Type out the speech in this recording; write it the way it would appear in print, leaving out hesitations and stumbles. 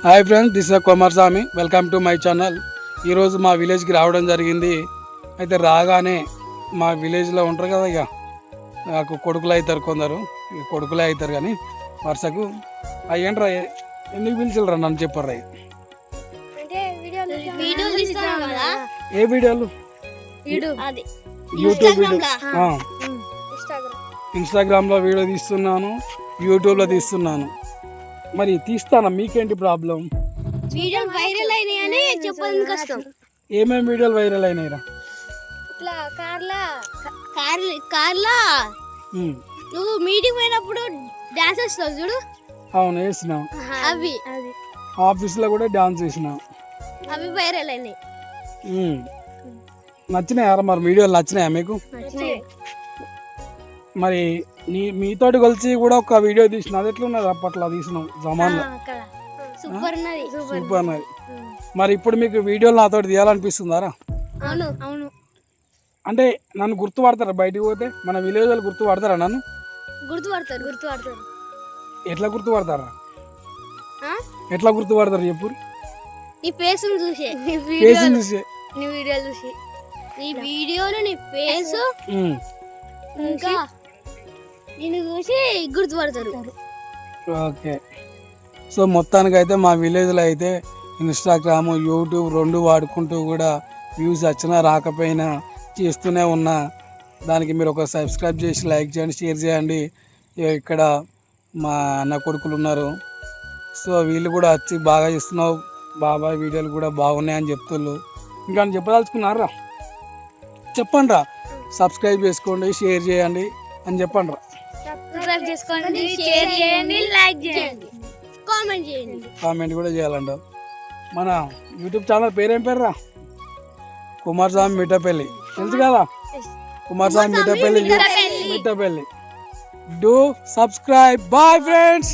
Hi friends, this is Kumaraswamy. Welcome to my channel. ఈరోజు మా విలేజ్కి రావడం జరిగింది. అయితే రాగానే మా విలేజ్లో ఉంటారు కదా, ఇక నాకు కొడుకులు అవుతారు, కొందరు ఇక కొడుకులే అవుతారు కానీ వరుసకు అయ్యండ్రా ఎందుకు పిలిచిలరా నన్ను చెప్పర్రా. ఏ వీడియోలు? యూట్యూబ్ వీడియో, ఇన్స్టాగ్రామ్లో వీడియో తీస్తున్నాను, యూట్యూబ్లో తీస్తున్నాను. మరి తీస్తానా, మీకేంటి ప్రాబ్లం? వీడియోలు వైరల్ అయినాయని చెప్పడానికి కష్టం. ఏమేమి వీడియోలు వైరల్ అయినాయిరా? ఇట్లా కార్లా నువ్వు మీటింగ్ పోయినప్పుడు డాన్స్ వేస్తావు చూడు. అవును, వేసినా. అవి ఆఫీస్లో కూడా డాన్స్ వేసినా. అవి వైరల్ అయినాయి. నచ్చినాయారా మరి? వీడియోలు నచ్చినాయా మీకు? మరి మీతోటి కలిసి కూడా ఒక వీడియో తీసిన, అది ఎట్లున్నది? అప్పట్లో తీసినాం జమాన్లో, సూపర్ ఉన్నది. సూపర్ ఉన్నది. మరి ఇప్పుడు మీకు వీడియోలు నాతో తీయాలనిపిస్తుందారా? అవును అవును. అంటే నన్ను గుర్తుపడతారా? బయటికి పోతే మన విలేజ్ వాళ్ళు గుర్తుపడతారా నన్ను? గుర్తుపడతారు. ఎట్లా గుర్తుపడతారా? ఎట్లా గుర్తుపడతారు చెప్పు? నీ ఫేస్ చూసే, ఫేస్ చూసే, నీ వీడియోలు చూసి, నీ వీడియోలు, నీ ఫేస్, ఇంకా నిన్ను చూసి గుర్తుపడతారు. ఓకే. సో మొత్తానికైతే మా విలేజ్లో అయితే ఇన్స్టాగ్రామ్, యూట్యూబ్ రెండు వాడుకుంటూ కూడా వ్యూస్ వచ్చినా రాకపోయినా చేస్తూనే ఉన్నా. దానికి మీరు ఒక సబ్స్క్రైబ్ చేసి లైక్ చేయండి, షేర్ చేయండి. ఇక్కడ మా అన్న కొడుకులు ఉన్నారు, సో వీళ్ళు కూడా వచ్చి బాగా చేస్తున్నావు బాబాయ్, వీడియోలు కూడా బాగున్నాయని చెప్తున్నారు. ఇంకా చెప్పదలుచుకున్నారా? చెప్పండి రా. సబ్స్క్రైబ్ చేసుకోండి, షేర్ చేయండి అని చెప్పండి రా. సబ్స్క్రైబ్ చేసుకోండి, షేర్ చేయండి, లైక్ చేయండి, కామెంట్ కూడా చేయాలంట. మన యూట్యూబ్ ఛానల్ పేరేం పేరురా? కుమారస్వామి మిట్టపల్లి, తెలుసు కదా? Kumaraswamy Mittapalli. Do subscribe. Bye friends.